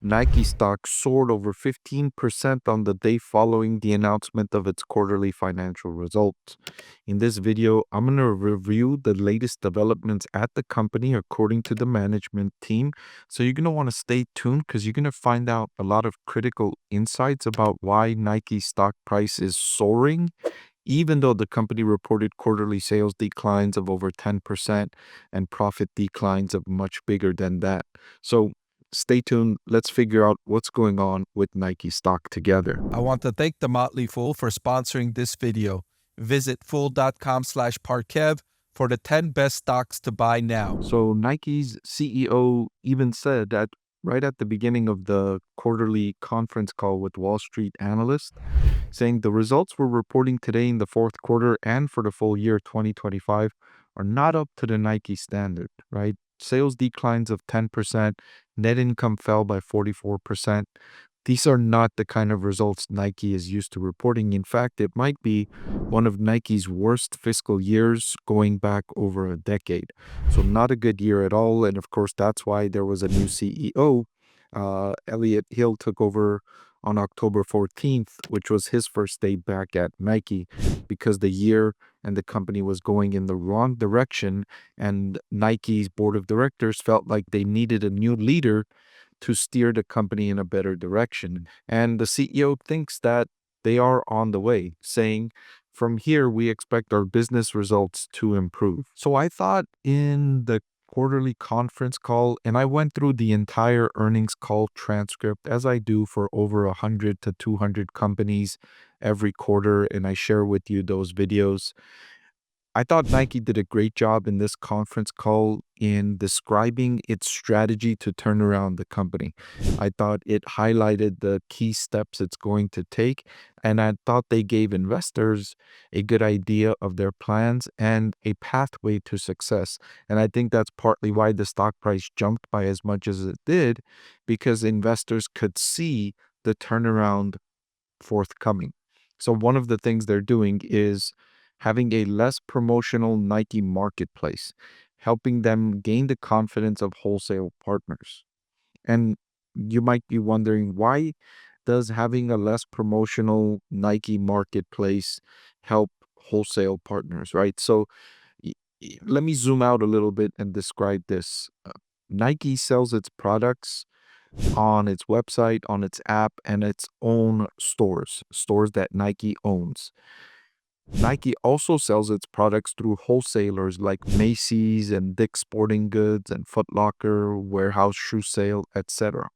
Nike stock soared over 15% on the day following the announcement of its quarterly financial results. In this video, I'm going to review the latest developments at the company according to the management team. So you're going to want to stay tuned because you're going to find out a lot of critical insights about why Nike stock price is soaring, even though the company reported quarterly sales declines of over 10% and profit declines of much bigger than that. So stay tuned. Let's figure out what's going on with Nike stock together. I want to thank the Motley Fool for sponsoring this video. Visit fool.com/Parkev for the 10 best stocks to buy now. So Nike's CEO even said that right at the beginning of the quarterly conference call with Wall Street analysts, saying the results we're reporting today in the fourth quarter and for the full year 2025 are not up to the Nike standard, right? Sales declines of 10%, net income fell by 44%. These are not the kind of results Nike is used to reporting. In fact, it might be one of Nike's worst fiscal years going back over a decade. So not a good year at all. And of course, that's why there was a new CEO. Elliot Hill took over on October 14th, which was his first day back at Nike, because the year and the company was going in the wrong direction. And Nike's board of directors felt like they needed a new leader to steer the company in a better direction. And the CEO thinks that they are on the way, saying, from here, we expect our business results to improve. So I thought in the quarterly conference call, and I went through the entire earnings call transcript as I do for over 100 to 200 companies every quarter, and I share with you those videos. I thought Nike did a great job in this conference call in describing its strategy to turn around the company. I thought it highlighted the key steps it's going to take, and I thought they gave investors a good idea of their plans and a pathway to success. And I think that's partly why the stock price jumped by as much as it did, because investors could see the turnaround forthcoming. So one of the things they're doing is having a less promotional Nike marketplace, helping them gain the confidence of wholesale partners. And you might be wondering, why does having a less promotional Nike marketplace help wholesale partners, right? So let me zoom out a little bit and describe this. Nike sells its products on its website, on its app, and its own stores that Nike owns. Nike also sells its products through wholesalers like Macy's and Dick's Sporting Goods and Foot Locker, Warehouse Shoe Sale, etc.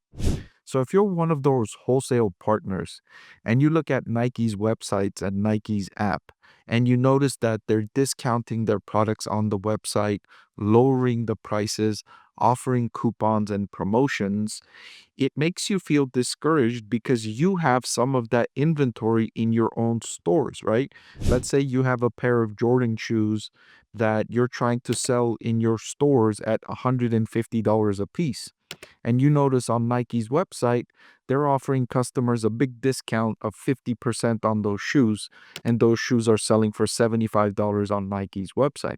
So if you're one of those wholesale partners and you look at Nike's websites and Nike's app, and you notice that they're discounting their products on the website, lowering the prices, offering coupons and promotions, it makes you feel discouraged because you have some of that inventory in your own stores, right? Let's say you have a pair of Jordan shoes that you're trying to sell in your stores at $150 a piece. And you notice on Nike's website, they're offering customers a big discount of 50% on those shoes, and those shoes are selling for $75 on Nike's website.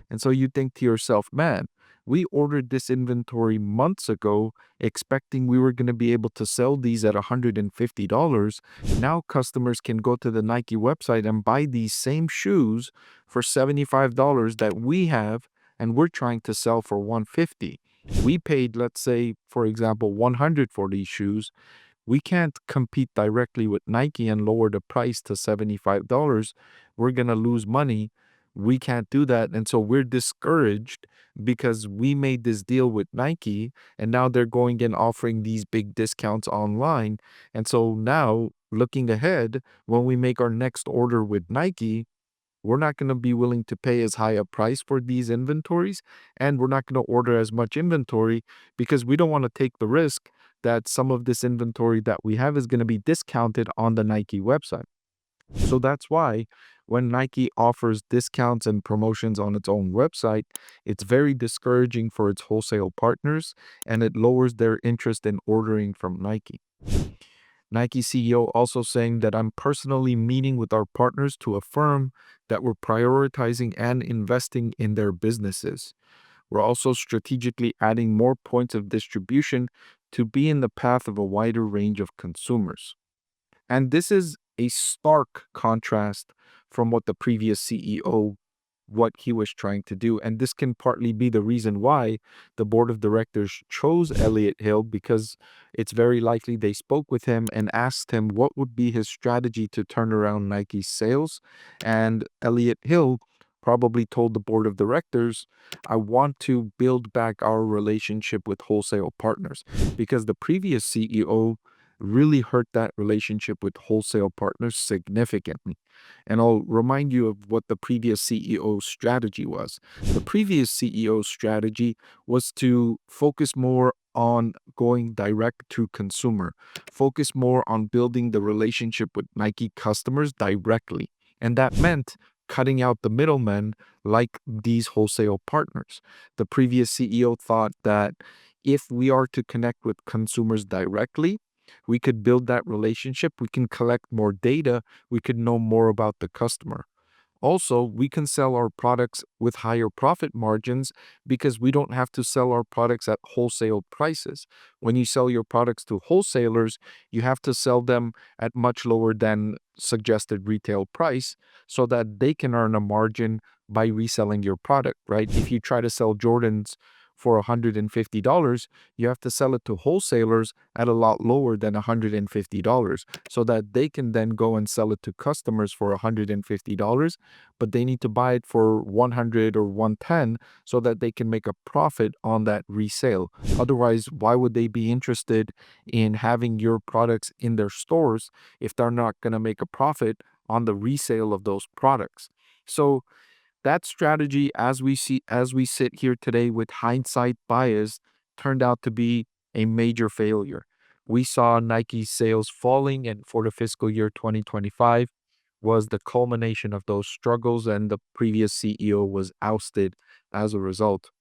And so you think to yourself, man, we ordered this inventory months ago, expecting we were going to be able to sell these at $150. Now customers can go to the Nike website and buy these same shoes for $75 that we have, and we're trying to sell for $150. We paid, let's say, for example, $100 for these shoes. We can't compete directly with Nike and lower the price to $75. We're going to lose money. We can't do that. And so we're discouraged because we made this deal with Nike, and now they're going and offering these big discounts online. And so now, looking ahead, when we make our next order with Nike, we're not going to be willing to pay as high a price for these inventories, and we're not going to order as much inventory because we don't want to take the risk that some of this inventory that we have is going to be discounted on the Nike website. So that's why when Nike offers discounts and promotions on its own website, it's very discouraging for its wholesale partners, and it lowers their interest in ordering from Nike. Nike CEO also saying that I'm personally meeting with our partners to affirm that we're prioritizing and investing in their businesses. We're also strategically adding more points of distribution to be in the path of a wider range of consumers. And this is a stark contrast from what the previous CEO what he was trying to do. And this can partly be the reason why the board of directors chose Elliott Hill, because it's very likely they spoke with him and asked him what would be his strategy to turn around Nike's sales. And Elliott Hill probably told the board of directors, I want to build back our relationship with wholesale partners, because the previous CEO really hurt that relationship with wholesale partners significantly. And I'll remind you of what the previous CEO's strategy was. The previous CEO's strategy was to focus more on going direct to consumer, focus more on building the relationship with Nike customers directly. And that meant cutting out the middlemen like these wholesale partners. The previous CEO thought that if we are to connect with consumers directly, we could build that relationship, we can collect more data, we could know more about the customer. Also, we can sell our products with higher profit margins because we don't have to sell our products at wholesale prices. When you sell your products to wholesalers, you have to sell them at much lower than suggested retail price so that they can earn a margin by reselling your product, right? If you try to sell Jordans for $150, you have to sell it to wholesalers at a lot lower than $150 so that they can then go and sell it to customers for $150, but they need to buy it for 100 or 110 so that they can make a profit on that resale. Otherwise, why would they be interested in having your products in their stores if they're not going to make a profit on the resale of those products? So that strategy, as we sit here today with hindsight bias, turned out to be a major failure. We saw Nike sales falling, and for the fiscal year 2025 was the culmination of those struggles, and the previous CEO was ousted as a result.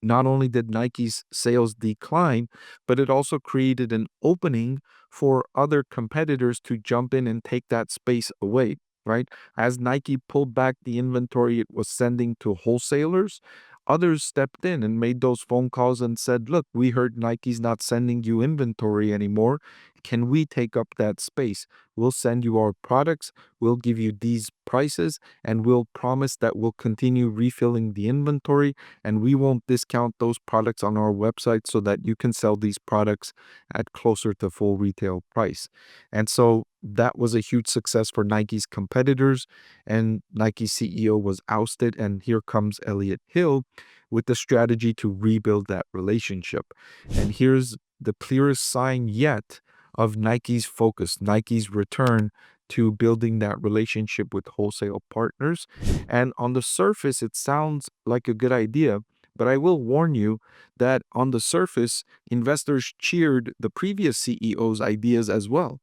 Not only did Nike's sales decline, but it also created an opening for other competitors to jump in and take that space away, right? As Nike pulled back the inventory it was sending to wholesalers, others stepped in and made those phone calls and said, look, we heard Nike's not sending you inventory anymore. Can we take up that space? We'll send you our products, we'll give you these prices, and we'll promise that we'll continue refilling the inventory, and we won't discount those products on our website so that you can sell these products at closer to full retail price. And so that was a huge success for Nike's competitors, and Nike CEO was ousted, and here comes Elliott Hill with the strategy to rebuild that relationship. And here's the clearest sign yet of Nike's focus, Nike's return to building that relationship with wholesale partners. And on the surface, it sounds like a good idea, but I will warn you that on the surface, investors cheered the previous CEO's ideas as well,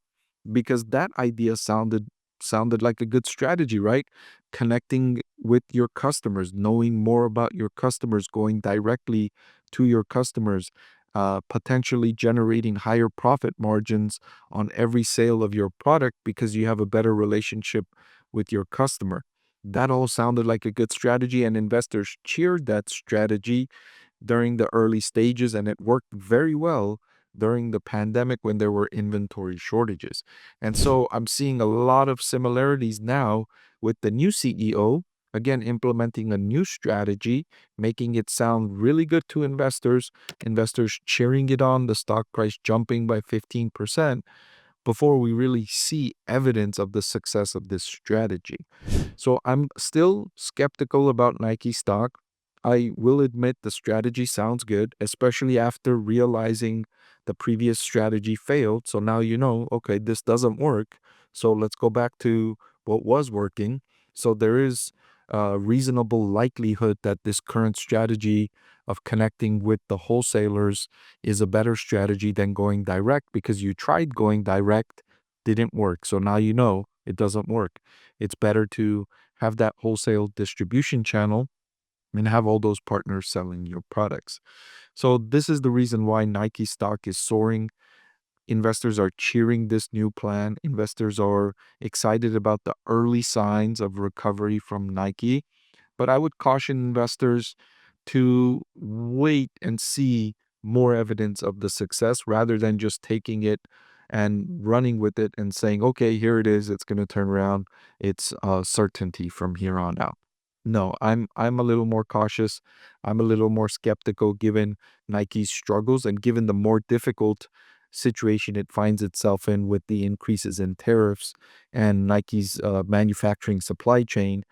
because that idea sounded like a good strategy, right? Connecting with your customers, knowing more about your customers, going directly to your customers, potentially generating higher profit margins on every sale of your product because you have a better relationship with your customer. That all sounded like a good strategy, and investors cheered that strategy during the early stages, and it worked very well during the pandemic when there were inventory shortages. And so I'm seeing a lot of similarities now with the new CEO, again, implementing a new strategy, making it sound really good to investors, investors cheering it on, the stock price jumping by 15% before we really see evidence of the success of this strategy. So I'm still skeptical about Nike stock. I will admit the strategy sounds good, especially after realizing the previous strategy failed. So now you know, okay, this doesn't work. So let's go back to what was working. So there is a reasonable likelihood that this current strategy of connecting with the wholesalers is a better strategy than going direct, because you tried going direct, didn't work. So now you know it doesn't work. It's better to have that wholesale distribution channel and have all those partners selling your products. So this is the reason why Nike stock is soaring. Investors are cheering this new plan. Investors are excited about the early signs of recovery from Nike. But I would caution investors to wait and see more evidence of the success rather than just taking it and running with it and saying, okay, here it is, it's going to turn around. It's certainty from here on out. No, I'm a little more cautious. I'm a little more skeptical given Nike's struggles and given the more difficult situation it finds itself in with the increases in tariffs and Nike's manufacturing supply chain,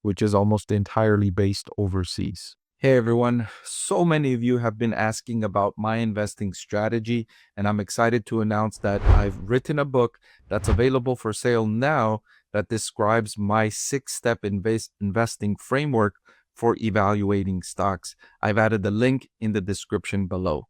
which is almost entirely based overseas. Hey everyone, so many of you have been asking about my investing strategy, and I'm excited to announce that I've written a book that's available for sale now that describes my 6-step investing framework for evaluating stocks. I've added the link in the description below.